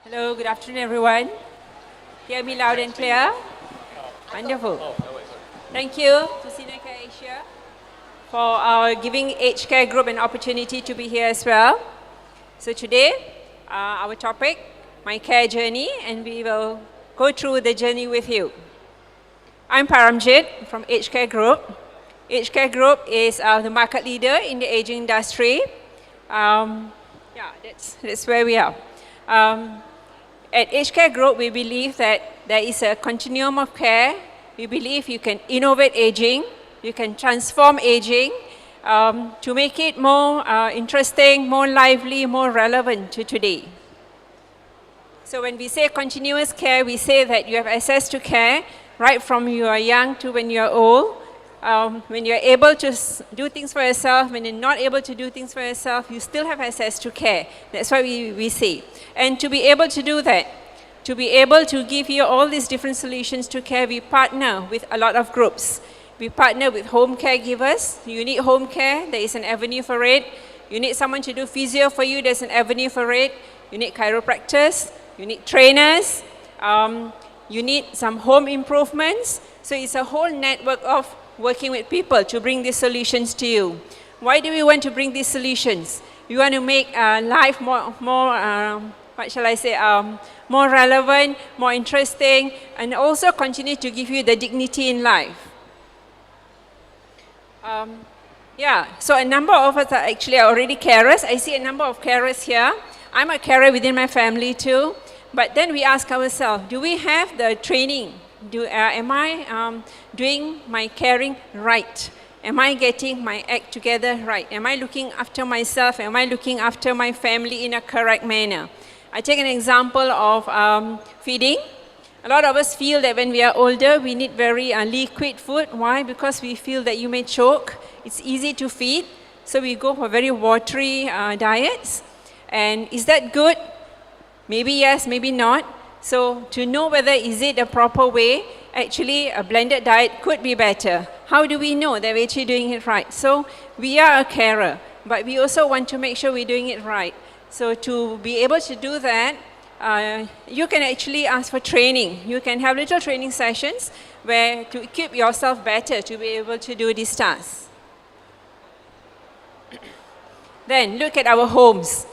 Hello, good afternoon, everyone. Hear me loud and clear? Wonderful. Thank you to Senior Care Asia for giving Aged Care Group an opportunity to be here as well. So today, our topic, my care journey, and we will go through the journey with you. I'm Paramjit from Aged Care Group. Aged Care Group is the market leader in the aging industry. That's where we are. At Aged Care Group, we believe that there is a continuum of care. We believe you can innovate aging, you can transform aging to make it more interesting, more lively, more relevant to today. So when we say continuous care, we say that you have access to care right from you are young to when you are old. When you're able to do things for yourself, when you're not able to do things for yourself, you still have access to care. That's what we say. And to be able to do that, to be able to give you all these different solutions to care, we partner with a lot of groups. We partner with home caregivers. You need home care, there is an avenue for it. You need someone to do physio for you, there's an avenue for it. You need chiropractors, you need trainers, you need some home improvements. So it's a whole network of working with people to bring these solutions to you. Why do we want to bring these solutions? We want to make life more more relevant, more interesting, and also continue to give you the dignity in life. So a number of us are actually already carers. I see a number of carers here. I'm a carer within my family too. But then we ask ourselves, do we have the training? Am I doing my caring right? Am I getting my act together right? Am I looking after myself? Am I looking after my family in a correct manner? I take an example of feeding. A lot of us feel that when we are older, we need very liquid food. Why? Because we feel that you may choke. It's easy to feed. So we go for very watery diets. And is that good? Maybe yes, maybe not. So to know whether is it a proper way, actually a blended diet could be better. How do we know that we're actually doing it right? So we are a carer, but we also want to make sure we're doing it right. So to be able to do that, you can actually ask for training. You can have little training sessions where to equip yourself better to be able to do these tasks. Then look at our homes.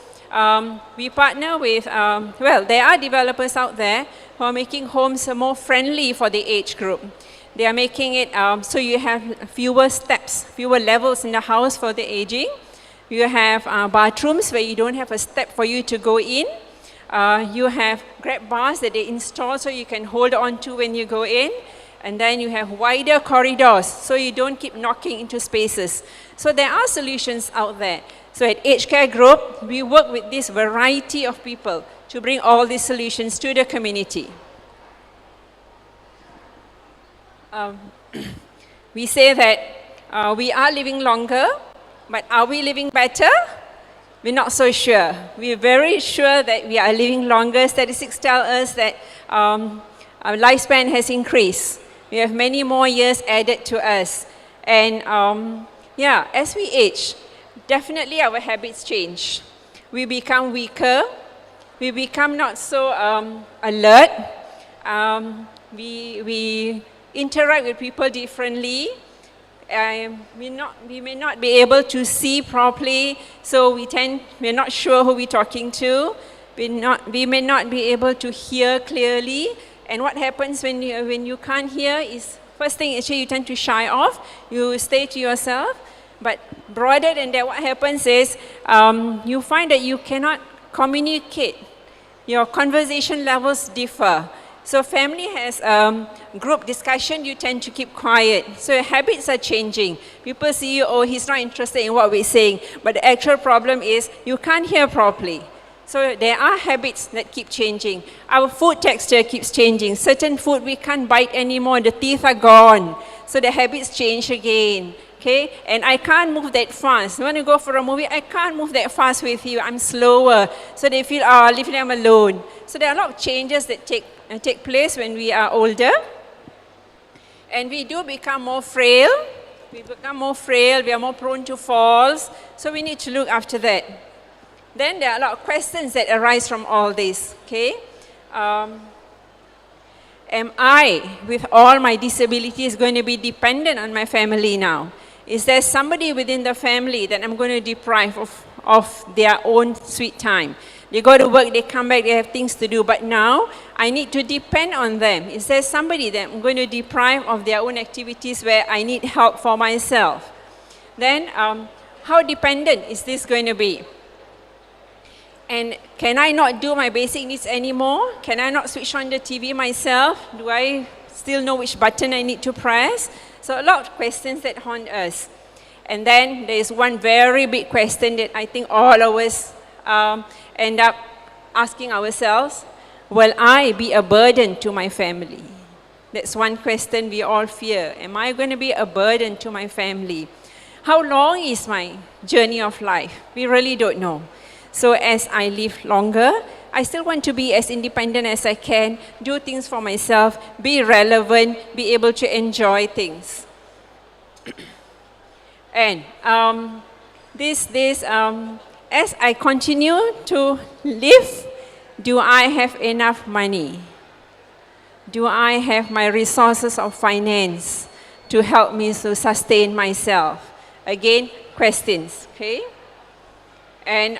We partner with, there are developers out there who are making homes more friendly for the age group. They are making it so you have fewer steps, fewer levels in the house for the aging. You have bathrooms where you don't have a step for you to go in. You have grab bars that they install so you can hold on to when you go in. And then you have wider corridors so you don't keep knocking into spaces. So there are solutions out there. So at Aged Care Group, we work with this variety of people to bring all these solutions to the community. We say that we are living longer, but are we living better? We're not so sure. We're very sure that we are living longer. Statistics tell us that our lifespan has increased. We have many more years added to us. And as we age, definitely our habits change. We become weaker. We become not so alert. We interact with people differently. We may not be able to see properly, so we're not sure who we're talking to. We may not be able to hear clearly. And what happens when you can't hear is, first thing actually you tend to shy off. You stay to yourself. But broader than that, what happens is you find that you cannot communicate. Your conversation levels differ. So family has group discussion, you tend to keep quiet. So your habits are changing. People see you, oh, he's not interested in what we're saying. But the actual problem is you can't hear properly. So there are habits that keep changing. Our food texture keeps changing. Certain food we can't bite anymore, the teeth are gone. So the habits change again. Okay? And I can't move that fast. When you go for a movie, I can't move that fast with you. I'm slower. So they feel, leave them alone. So there are a lot of changes that take place when we are older. And we do become more frail. We become more frail. We are more prone to falls. So we need to look after that. Then there are a lot of questions that arise from all this, okay? Am I, with all my disabilities, going to be dependent on my family now? Is there somebody within the family that I'm going to deprive of their own sweet time? They go to work, they come back, they have things to do, but now I need to depend on them. Is there somebody that I'm going to deprive of their own activities where I need help for myself? Then, how dependent is this going to be? And can I not do my basic needs anymore? Can I not switch on the TV myself? Do I still know which button I need to press? So a lot of questions that haunt us. And then there's one very big question that I think all of us end up asking ourselves: will I be a burden to my family? That's one question we all fear. Am I going to be a burden to my family? How long is my journey of life? We really don't know. So as I live longer, I still want to be as independent as I can, do things for myself, be relevant, be able to enjoy things. And as I continue to live, do I have enough money? Do I have my resources of finance to help me to sustain myself? Again, questions, okay? And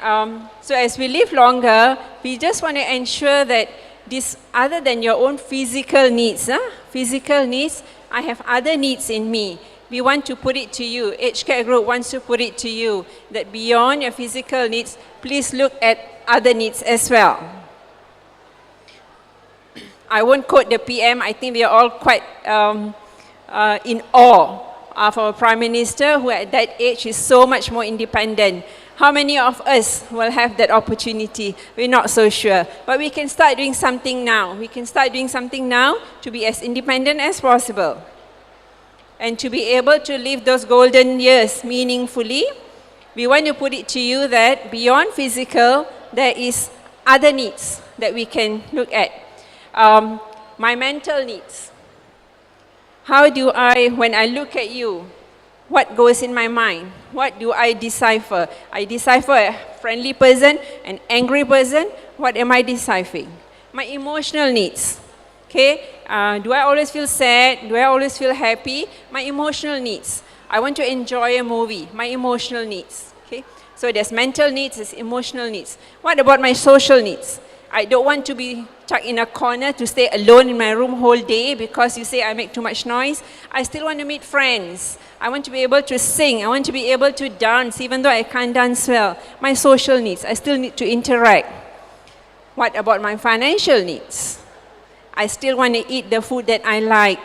so as we live longer, we just want to ensure that this, other than your own physical needs, I have other needs in me. We want to put it to you, Aged Care Group wants to put it to you, that beyond your physical needs, please look at other needs as well. I won't quote the PM, I think we are all quite in awe of our Prime Minister, who at that age is so much more independent. How many of us will have that opportunity? We're not so sure. But we can start doing something now. We can start doing something now to be as independent as possible. And to be able to live those golden years meaningfully, we want to put it to you that beyond physical, there is other needs that we can look at. My mental needs. How do I, when I look at you, what goes in my mind? What do I decipher? I decipher a friendly person, an angry person. What am I deciphering? My emotional needs. Okay? Do I always feel sad? Do I always feel happy? My emotional needs. I want to enjoy a movie. My emotional needs. Okay? So there's mental needs, there's emotional needs. What about my social needs? I don't want to be stuck in a corner to stay alone in my room whole day because you say I make too much noise. I still want to meet friends. I want to be able to sing. I want to be able to dance even though I can't dance well. My social needs, I still need to interact. What about my financial needs? I still want to eat the food that I like.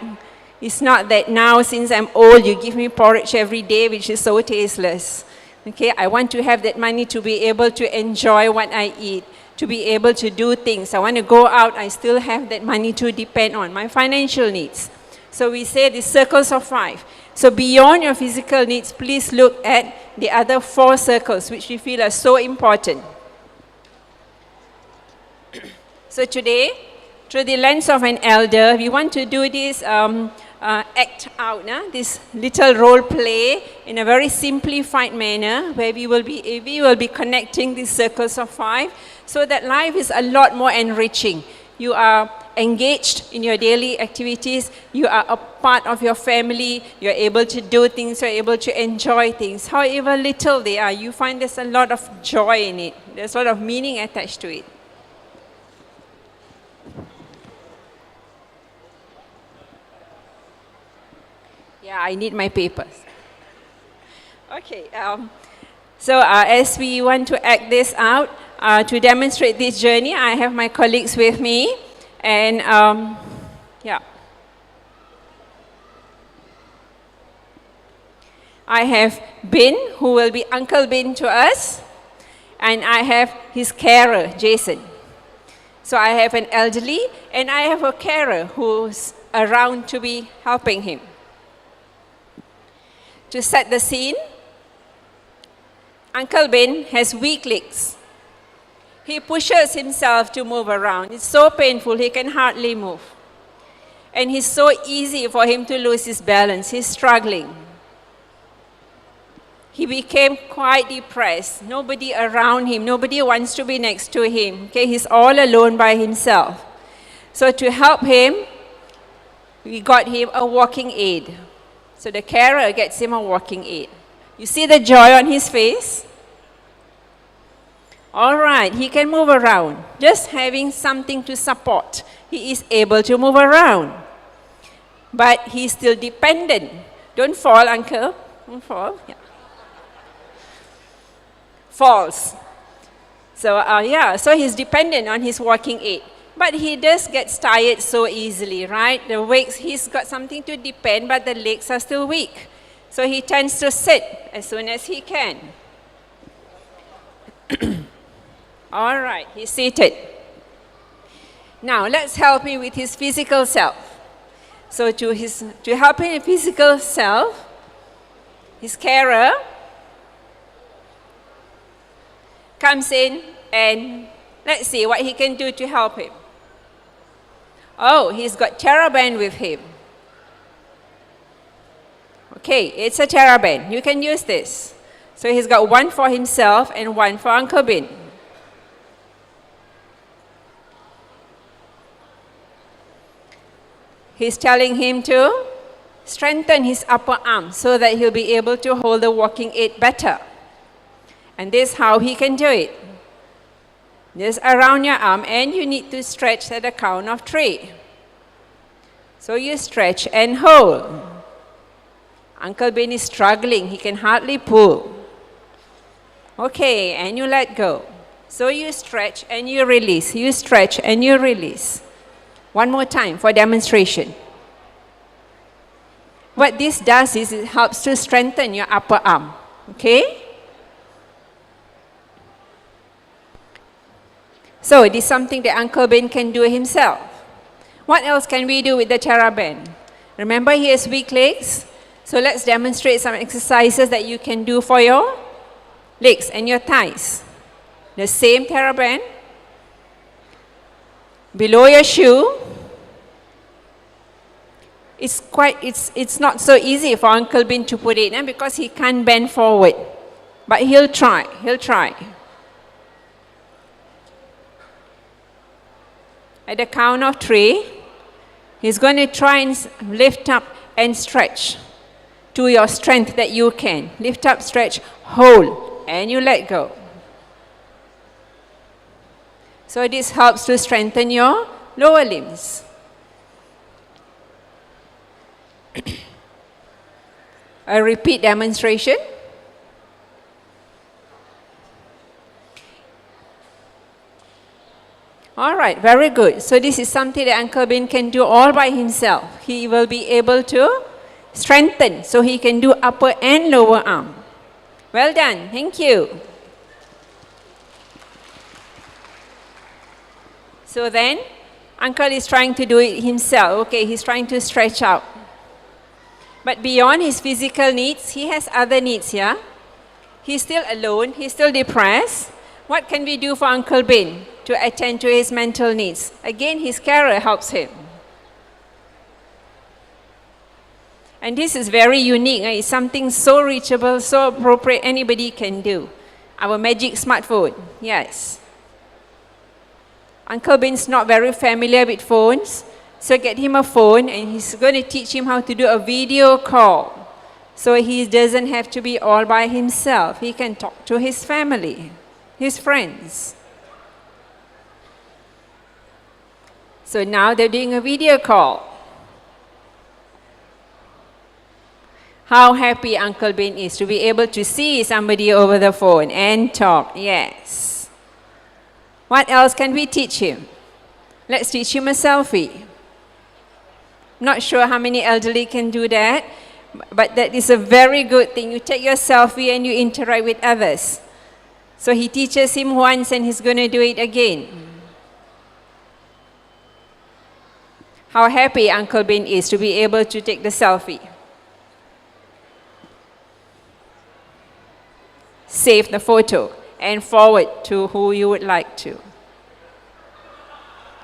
It's not that now, since I'm old, you give me porridge every day, which is so tasteless. Okay, I want to have that money to be able to enjoy what I eat, to be able to do things. I want to go out, I still have that money to depend on. My financial needs. So we say the circles of 5. So beyond your physical needs, please look at the other 4 circles, which we feel are so important. So today, through the lens of an elder, we want to do this act out, this little role play in a very simplified manner, where we will be connecting these circles of 5, so that life is a lot more enriching. You are engaged in your daily activities, you are a part of your family, you're able to do things, you're able to enjoy things. However little they are, you find there's a lot of joy in it. There's a lot of meaning attached to it. Yeah, I need my papers. Okay, so as we want to act this out, to demonstrate this journey, I have my colleagues with me. And yeah, I have Bin, who will be Uncle Bin to us. And I have his carer, Jason. So I have an elderly, and I have a carer who's around to be helping him. To set the scene, Uncle Bin has weak legs. He pushes himself to move around. It's so painful, he can hardly move. And it's so easy for him to lose his balance. He's struggling. he became quite depressed. Nobody around him, nobody wants to be next to him. Okay, he's all alone by himself. So to help him, we got him a walking aid. So the carer gets him a walking aid. You see the joy on his face? All right, he can move around. Just having something to support, he is able to move around. But he's still dependent. Don't fall, uncle. Don't fall. Yeah. Falls. So so he's dependent on his walking aid. But he does get tired so easily, right? The legs, he's got something to depend, but the legs are still weak. So he tends to sit as soon as he can. All right, he's seated. Now let's help him with his physical self. So to help him with physical self, his carer comes in and let's see what he can do to help him. Oh, he's got TerraBand with him. Okay, it's a TerraBand. You can use this. So he's got one for himself and one for Uncle Bin. He's telling him to strengthen his upper arm so that he'll be able to hold the walking aid better. And this is how he can do it. Just around your arm, and you need to stretch at the count of 3. So you stretch and hold. Uncle Ben is struggling. He can hardly pull. Okay, and you let go. So you stretch and you release. You stretch and you release. One more time for demonstration. What this does is it helps to strengthen your upper arm. Okay? So it is something that Uncle Ben can do himself. What else can we do with the TerraBand? Remember, he has weak legs. So let's demonstrate some exercises that you can do for your legs and your thighs. The same TerraBand. Below your shoe. It's not so easy for Uncle Ben to put it because he can't bend forward. But he'll try. At the count of 3, he's going to try and lift up and stretch to your strength that you can. Lift up, stretch, hold, and you let go. So this helps to strengthen your lower limbs. A repeat demonstration. All right, very good. So this is something that Uncle Ben can do all by himself. He will be able to strengthen, so he can do upper and lower arm. Well done, thank you. So then, Uncle is trying to do it himself. Okay, he's trying to stretch out. But beyond his physical needs, he has other needs, yeah? He's still alone, he's still depressed. What can we do for Uncle Ben to attend to his mental needs? Again, his carer helps him. And this is very unique. It's something so reachable, so appropriate, anybody can do. Our magic smartphone, yes. Uncle Ben's not very familiar with phones, so get him a phone and he's going to teach him how to do a video call. So he doesn't have to be all by himself. He can talk to his family, his friends. So now they're doing a video call. How happy Uncle Ben is to be able to see somebody over the phone and talk, yes. What else can we teach him? Let's teach him a selfie. Not sure how many elderly can do that, but that is a very good thing. You take your selfie and you interact with others. So he teaches him once and he's going to do it again. How happy Uncle Ben is to be able to take the selfie. Save the photo and forward to who you would like to.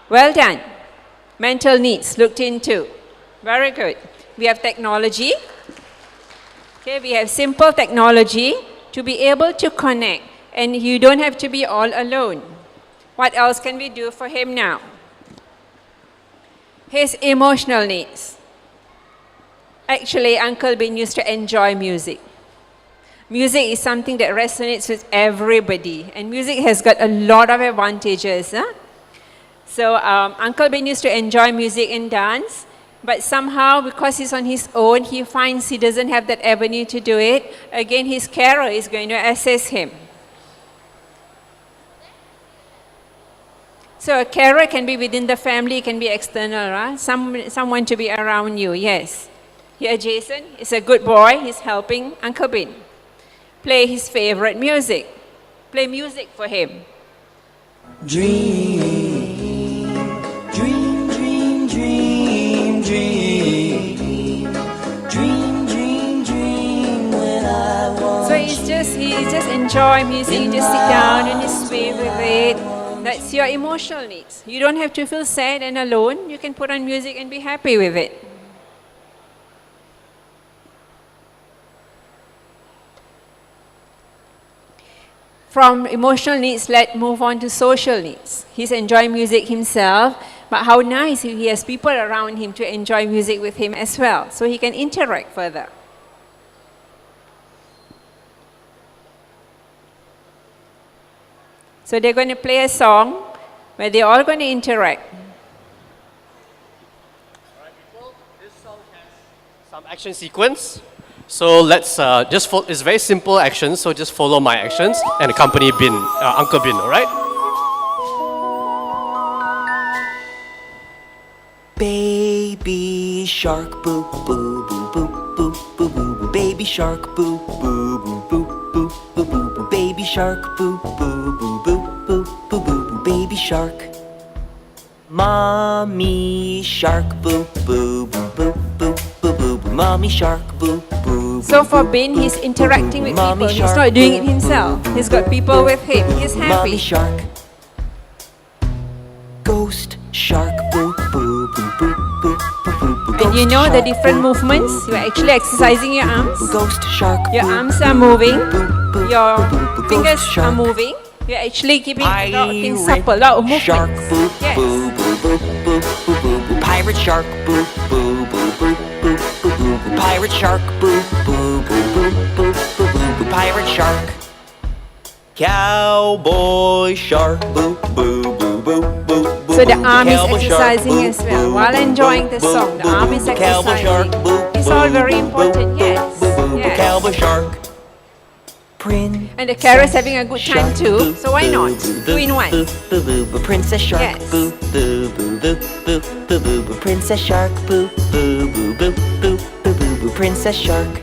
Well done. Mental needs looked into. Very good. We have technology. Okay, we have simple technology to be able to connect, and you don't have to be all alone. What else can we do for him now? His emotional needs. Actually, Uncle Bin used to enjoy music. Music is something that resonates with everybody, and music has got a lot of advantages. So Uncle Bin used to enjoy music and dance, but somehow, because he's on his own, he finds he doesn't have that avenue to do it. Again, his carer is going to assess him. So a carer can be within the family, can be external, right? Someone to be around you, yes. Here, Jason is a good boy. He's helping Uncle Bin. Play his favorite music. Play music for him. Dream, dream, dream, dream, dream, dream, dream, dream when I want. So he just enjoy music. You just sit down and you sway with it. That's your emotional needs. You don't have to feel sad and alone. You can put on music and be happy with it. From emotional needs, let's move on to social needs. He's enjoying music himself, but how nice if he has people around him to enjoy music with him as well, so he can interact further. So they're going to play a song where they're all going to interact. This song has some action sequence. So let's just follow. It's very simple actions. So just follow my actions and accompany Uncle Bin. All right? Baby shark, boo, boo, boo, boo, boo, boo, boo, boo. Baby shark, boo, boo, boo, boo, boo, boo, boo, boo. Baby shark, boo, boo, boo, boo, boo, boo, boo, boo. Baby shark. Mommy shark, boo, boo, boo, boo, boo, boo, boo, boo. Mommy shark, boo, boo. So for Bin, he's interacting with people. He's not doing it himself. He's got people with him. He's happy. Mommy shark. Ghost shark, boo, boo, boo, boo, boo, boo, boo. And you know the different movements. You're actually exercising your arms. Ghost shark. Your arms are moving. Your fingers are moving. You're actually keeping a lot of things supple, a lot of movements. Shark, boo, Yes. boo, boo, boo, boo, boo, boo, boo. Pirate shark, boo, boo, boo, boo, boo, boo, boo, boo. Pirate shark, boo, boo, boo, boo, boo, boo, boo, boo. Pirate shark. Cowboy shark, boo, boo, boo, boo, boo, boo. So the arm is Cowboy shark, exercising boo, as well. boo, While boo, enjoying boo, the song, the boo, arm boo, is boo. Cowboy shark, exercising. boo, It's all boo, very boo, important, boo, yes. boo, boo, boo. Yes. Cowboy shark. Prince. And the carrot's having a good time too, so why not? 2 in 1. Princess shark, Yes. boo, boo, boo, boo, boo, boo, boo, boo. Princess shark, boo, boo, boo, boo, boo, boo, boo, boo. Princess shark.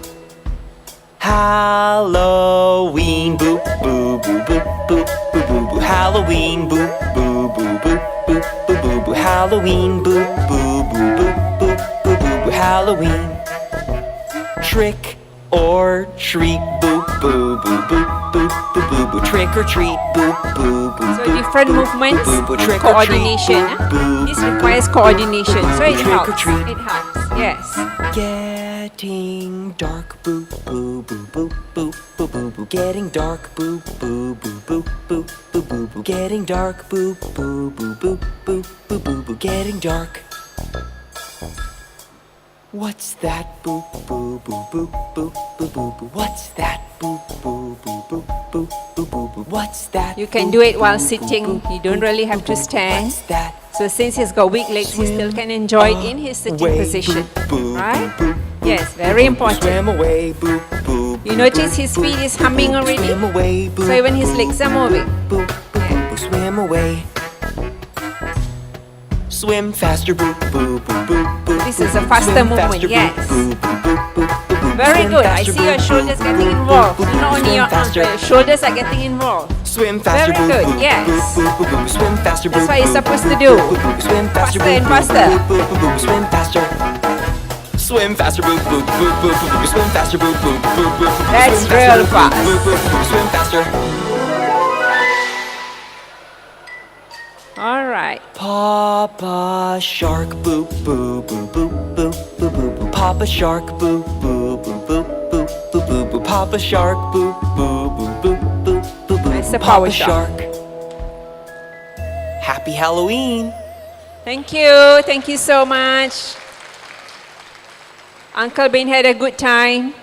Halloween, boo, boo, boo, boo, boo, boo, boo, boo. Halloween, boo, boo, boo, boo, boo, boo, boo, boo. Halloween, boo, boo, boo, boo, boo, boo, boo, boo. Halloween. Trick or treat, boo, boo, boo, boo, boo, boo, boo, boo. Trick or treat, boo, boo, boo. So different movements, boo, boo. Trick or treat, coordination. boo, boo, This boo, requires boo, coordination, boo, so it boo. Trick or helps. treat. It helps, yes. Getting dark, boo, boo, boo, boo, boo, boo, boo, boo. Getting dark, boo, boo, boo, boo, boo, boo, boo, boo. Getting dark, boo, boo, boo, boo, boo, boo, boo, boo. Getting dark. What's that? Boo, boo, boo, boo, boo, boo, boo, boo. What's that? Boo, boo, boo, boo, boo, boo, boo, boo. What's that? You can do it while sitting. You don't really have to stand. What's that? So since he's got weak legs, he still can enjoy it in his sitting Away, position. boo, boo, Right? boo, boo, Yes, very important. Swim away, boo, boo. You notice his feet is humming already? Swim away, boo. So even his legs are moving. Boo, boo, boo, boo. Swim away. Swim faster, boo, boo, boo, boo, boo. This is a boo, faster swim movement, faster, boo, yes. boo, boo, boo, boo, boo, boo. Very Swim good. I faster, see your boo, shoulders boo, getting boo, involved. boo, boo, Not only swim your arms, faster. but your shoulders are getting involved. Swim faster, Very boo, good, boo, yes. boo, boo, boo, boo. Swim faster, boo. That's what you're boo, supposed boo, to do. boo, boo, boo. Swim faster, Faster and boo, faster. boo, boo, boo, boo, boo. Swim faster. Swim faster, boo, boo, boo, boo, boo, boo. Swim faster, boo, boo, boo, boo, boo. That's Swim faster, real boo, fast. boo, boo, boo, boo. Swim faster. All right. Papa shark, boo, boo, boo, boo, boo, boo, boo, boo. Papa shark, boo, boo, boo, boo, boo, boo, boo boo boo. Papa Shark, boo boo boo boo boo boo boo. That's the Papa Power Shark. Happy Halloween. Thank you. Thank you so much. Uncle Ben had a good time.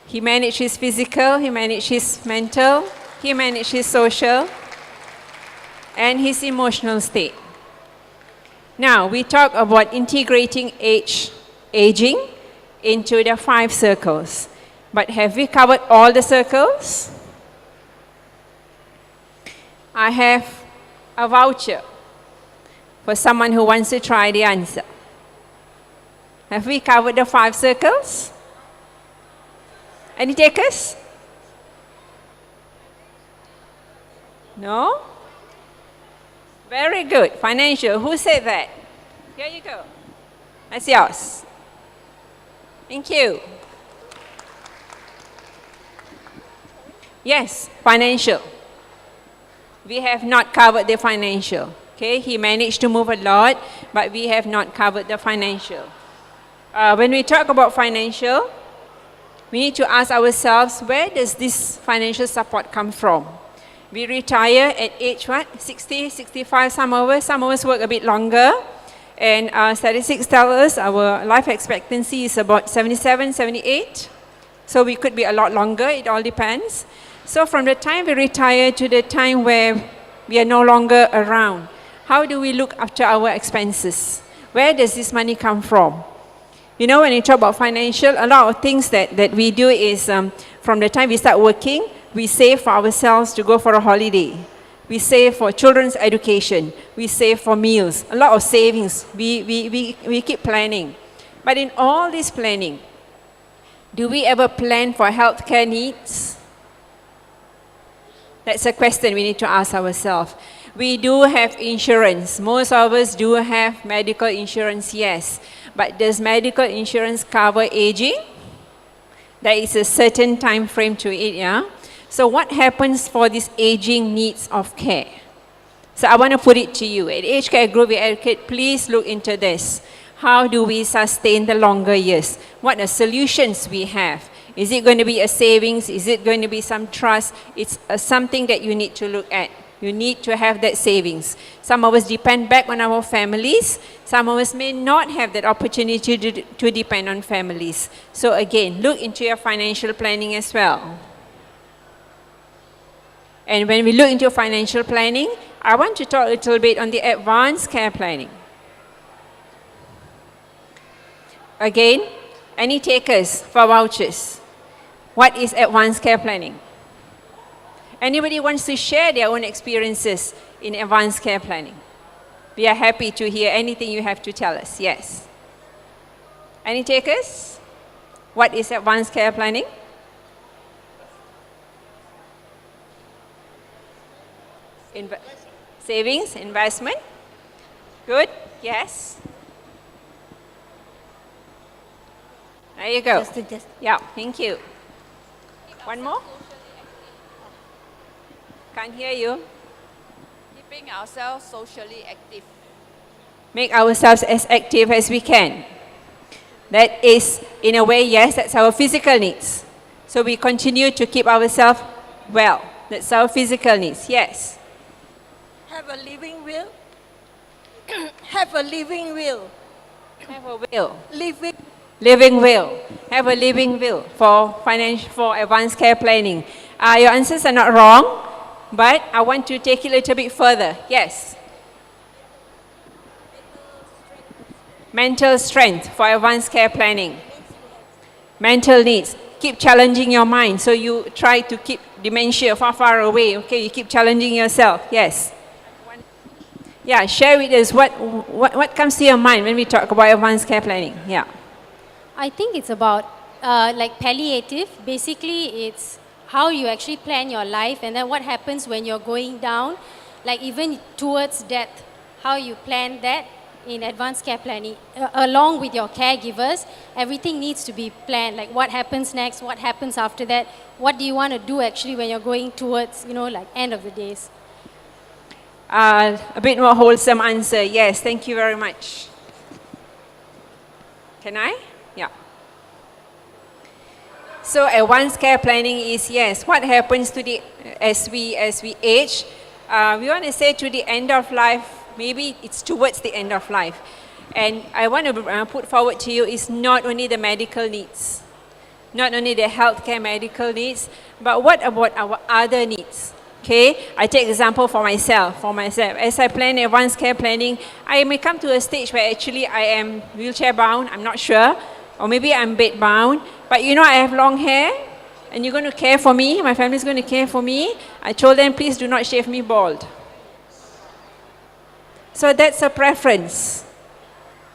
He managed his physical, he managed his mental, he managed his social, and his emotional state. Now, we talk about integrating aging into the 5 circles. But have we covered all the circles? I have a voucher for someone who wants to try the answer. Have we covered the 5 circles? Any takers? No? Very good. Financial. Who said that? Here you go. That's yours. Thank you. Yes, financial. We have not covered the financial. Okay, he managed to move a lot, but we have not covered the financial. When we talk about financial, we need to ask ourselves, where does this financial support come from? We retire at age what? 60, 65, some of us work a bit longer. And statistics tell us our life expectancy is about 77, 78. So we could be a lot longer, it all depends. So from the time we retire to the time where we are no longer around, how do we look after our expenses? Where does this money come from? You know, when you talk about financial, a lot of things that we do is from the time we start working, we save for ourselves to go for a holiday. We save for children's education. We save for meals. A lot of savings. We keep planning. But in all this planning, do we ever plan for healthcare needs? That's a question we need to ask ourselves. We do have insurance. Most of us do have medical insurance, yes. But does medical insurance cover aging? There is a certain time frame to it, yeah? So what happens for these aging needs of care? So I want to put it to you. At Age Care Group, we advocate, please look into this. How do we sustain the longer years? What are solutions we have? Is it going to be a savings? Is it going to be some trust? It's something that you need to look at. You need to have that savings. Some of us depend back on our families. Some of us may not have that opportunity to depend on families. So again, look into your financial planning as well. And when we look into financial planning, I want to talk a little bit on the advanced care planning. Again, any takers for vouchers? What is advanced care planning? Anybody wants to share their own experiences in advanced care planning? We are happy to hear anything you have to tell us. Yes. Any takers? What is advanced care planning? Savings, investment. Good. Yes. There you go. Just. Yeah, thank you. One more? Can't hear you. Keeping ourselves socially active. Make ourselves as active as we can. That is, in a way, yes, that's our physical needs. So we continue to keep ourselves well. That's our physical needs, yes. Have a living will. Have a living will. Have a will. Living will. Have a living will for advanced care planning. Your answers are not wrong, but I want to take it a little bit further. Yes. Mental strength for advanced care planning. Mental needs. Keep challenging your mind. So you try to keep dementia far away. Okay, you keep challenging yourself. Yes. Yeah, share with us what comes to your mind when we talk about advanced care planning. Yeah. I think it's about like palliative. Basically, it's how you actually plan your life and then what happens when you're going down, like even towards death, how you plan that in advanced care planning. Along with your caregivers, everything needs to be planned, like what happens next, what happens after that, what do you want to do actually when you're going towards, like end of the days. A bit more wholesome answer. Yes, thank you very much. Can I? Yeah. So advanced care planning is, yes, what happens to the, as we age. We want to say to the end of life, maybe it's towards the end of life. And I want to put forward to you is not only the medical needs, not only the healthcare medical needs, but what about our other needs? Okay, I take example for myself. As I plan advanced care planning, I may come to a stage where actually I am wheelchair bound, I'm not sure, or maybe I'm bed bound, but you know I have long hair, and you're going to care for me, my family's going to care for me. I told them, please do not shave me bald. So that's a preference.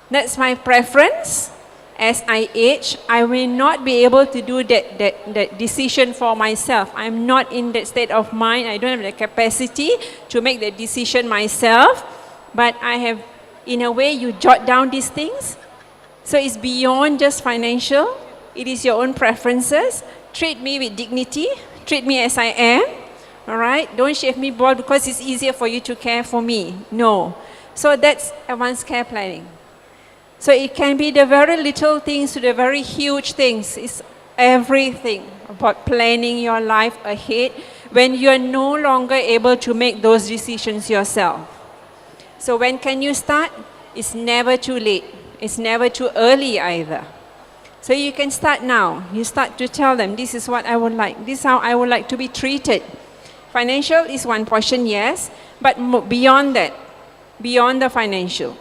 That's my preference. As I age, I will not be able to do that decision for myself. I'm not in that state of mind. I don't have the capacity to make the decision myself. But I have, in a way, you jot down these things. So it's beyond just financial. It is your own preferences. Treat me with dignity. Treat me as I am. All right? Don't shave me bald because it's easier for you to care for me. No. So that's advanced care planning. So it can be the very little things to the very huge things. It's everything about planning your life ahead when you are no longer able to make those decisions yourself. So when can you start? It's never too late. It's never too early either. So you can start now. You start to tell them, this is what I would like. This is how I would like to be treated. Financial is one portion, yes, but beyond that, beyond the financial.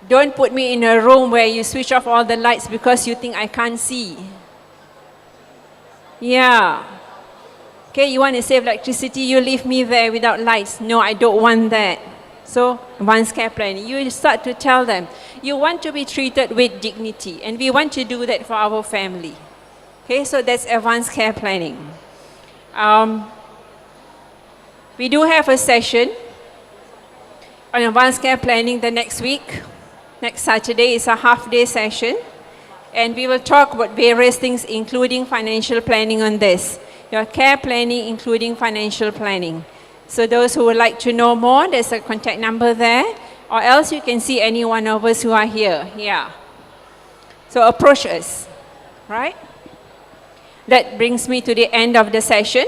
Don't put me in a room where you switch off all the lights because you think I can't see. Yeah. Okay, you want to save electricity, you leave me there without lights. No, I don't want that. So, advanced care planning, you start to tell them, you want to be treated with dignity, and we want to do that for our family. Okay, so that's advanced care planning. We do have a session on advanced care planning the next week. Next Saturday is a half-day session, and we will talk about various things, including financial planning on this. Your care planning, including financial planning. So those who would like to know more, there's a contact number there, or else you can see any one of us who are here. Yeah. So approach us, right? That brings me to the end of the session.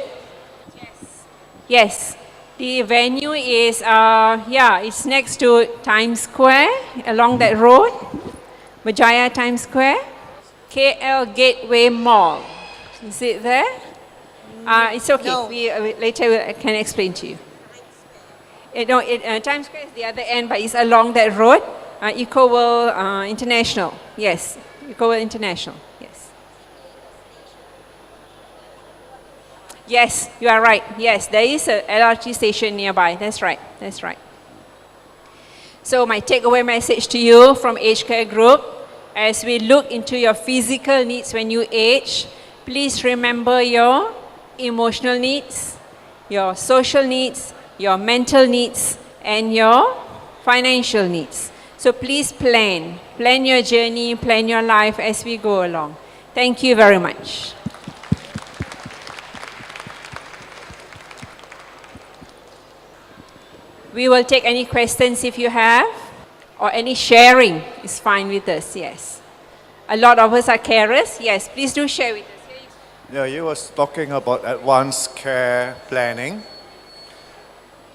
Yes. The venue is, it's next to Times Square, along that road, Vijaya Times Square, KL Gateway Mall. Is it there? It's okay. No. Later I can explain to you. Times Square is the other end, but it's along that road. Eco World International. Yes, Eco World International. Yes. Yes, you are right. Yes, there is a LRT station nearby. That's right. That's right. So my takeaway message to you from Age Care Group, as we look into your physical needs when you age, please remember your emotional needs, your social needs, your mental needs, and your financial needs. So please plan your journey, plan your life as we go along. Thank you very much. We will take any questions if you have, or any sharing is fine with us, yes. A lot of us are carers, yes, please do share with us. Yeah, you was talking about advanced care planning,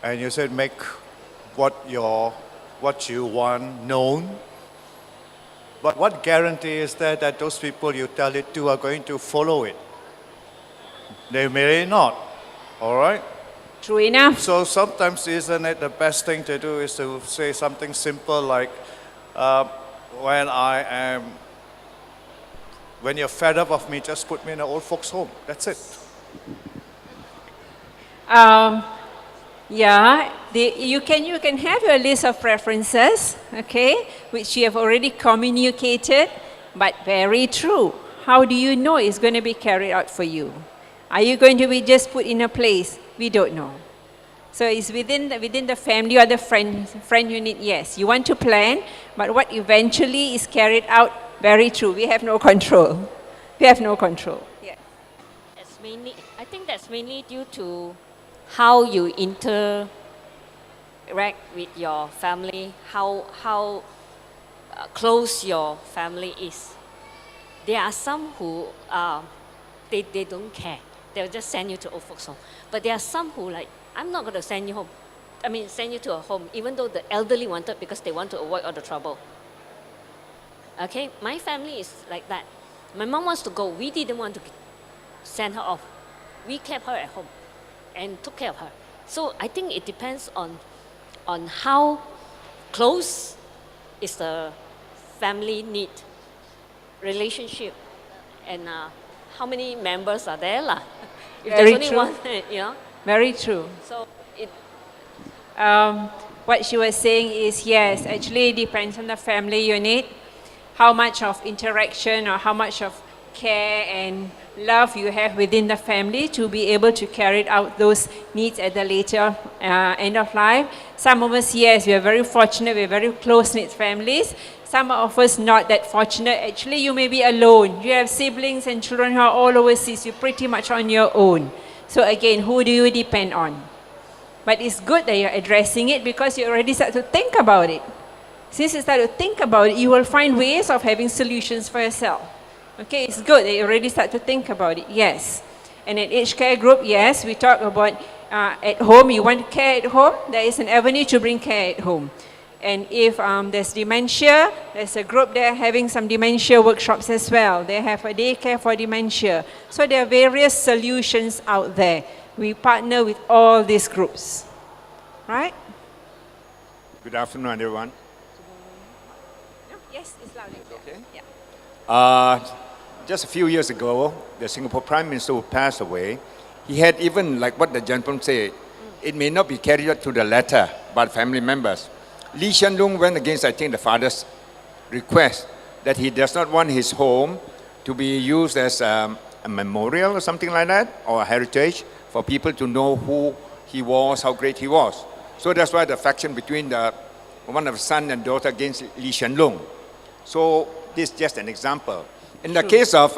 and you said make what you want known. But what guarantee is there that those people you tell it to are going to follow it? They may not, all right? True enough. So sometimes isn't it the best thing to do is to say something simple like, when you're fed up of me, just put me in an old folks home. That's it. You can have your list of preferences, okay, which you have already communicated, but very true. How do you know it's going to be carried out for you? Are you going to be just put in a place? We don't know. So it's within the family or the friend unit, yes. You want to plan, but what eventually is carried out, very true. We have no control. We have no control. Yeah. I think that's mainly due to how you interact with your family, how close your family is. There are some who they don't care. They'll just send you to old folks home. But there are some who like, I'm not going to send you home. I mean, send you to a home, even though the elderly wanted because they want to avoid all the trouble. Okay, my family is like that. My mom wants to go. We didn't want to send her off. We kept her at home and took care of her. So I think it depends on how close is the family need, relationship, and how many members are there lah. If Very there's only true. one, you know. Very true. So it What she was saying is, yes, actually it depends on the family unit, how much of interaction or how much of care and love you have within the family to be able to carry out those needs at the later end of life. Some of us, yes, we are very fortunate, we are very close-knit families. Some of us not that fortunate. Actually, you may be alone. You have siblings and children who are all overseas. You're pretty much on your own. So again, who do you depend on? But it's good that you're addressing it because you already start to think about it. Since you start to think about it, you will find ways of having solutions for yourself. Okay, it's good that you already start to think about it, yes. And at Aged Care Group, yes, we talk about at home, you want care at home, there is an avenue to bring care at home. And if there's dementia, there's a group there having some dementia workshops as well. They have a daycare for dementia. So there are various solutions out there. We partner with all these groups, right? Good afternoon, everyone. Yes, it's loud. Okay. Yeah. Just a few years ago, the Singapore Prime Minister who passed away, he had even, like what the gentleman said, it may not be carried out to the letter by family members. Lee Hsien Loong went against, I think, the father's request that he does not want his home to be used as a memorial or something like that, or a heritage for people to know who he was, how great he was. So that's why the faction between one of the son and daughter against Lee Hsien Loong. So this is just an example. In the case of,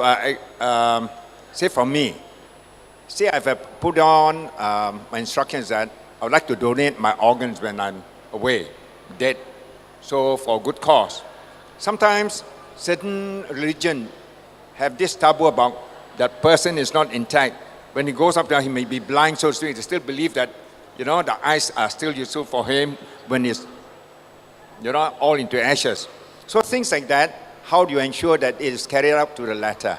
say for me, say I've put on my instructions that I would like to donate my organs when I'm away, dead, so for good cause. Sometimes certain religion have this taboo about that person is not intact. When he goes up there, he may be blind, so to speak. They still believe that, you know, the eyes are still useful for him when he's, you know, all into ashes. So things like that, how do you ensure that it is carried out to the letter?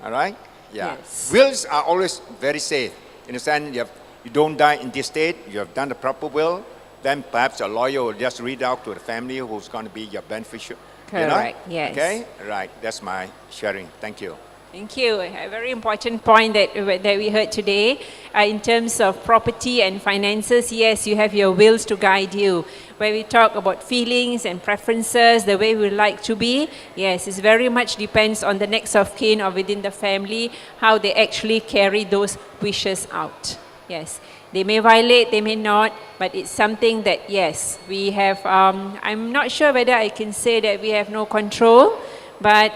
All right? Yeah. Yes. Wills are always very safe. In the sense, you don't die in this state, you have done the proper will, then perhaps a lawyer will just read out to the family who's going to be your beneficiary. Correct, You know? yes. Okay? Right. That's my sharing. Thank you. Thank you. A very important point that we heard today. In terms of property and finances, yes, you have your wills to guide you. Where we talk about feelings and preferences, the way we like to be, yes, it very much depends on the next of kin or within the family, how they actually carry those wishes out. Yes, they may violate, they may not, but it's something that, yes, we have, I'm not sure whether I can say that we have no control, but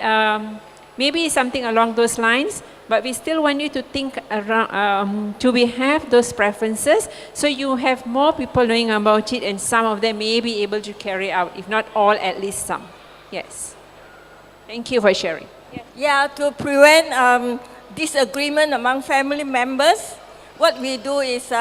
maybe something along those lines, but we still want you to think around, have those preferences, so you have more people knowing about it, and some of them may be able to carry out, if not all, at least some. Yes. Thank you for sharing. Yeah, to prevent disagreement among family members, what we do is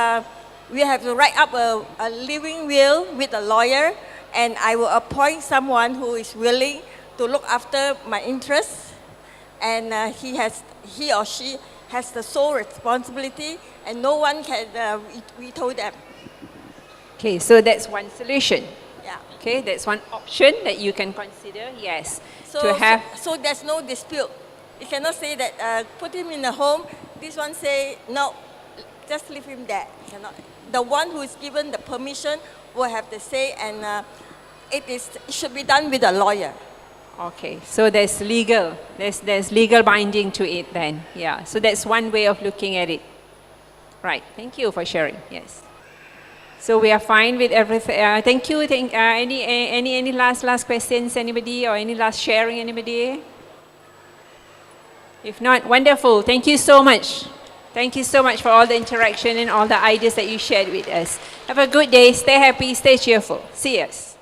we have to write up a living will with a lawyer, and I will appoint someone who is willing to look after my interests, and he or she has the sole responsibility, and no one can veto them. Okay, so that's one solution. Yeah. Okay, that's one option that you can consider, yes. So, to have, so there's no dispute. You cannot say that put him in a home. This one say no, just leave him there. Cannot. The one who is given the permission will have the say, and it should be done with a lawyer. okay, so there's legal binding to it then, yeah. So that's one way of looking at it. Right, thank you for sharing, yes. So we are fine with everything. Thank you. Any last questions, anybody, or any last sharing, anybody? If not, wonderful. Thank you so much. Thank you so much for all the interaction and all the ideas that you shared with us. Have a good day. Stay happy. Stay cheerful. See us.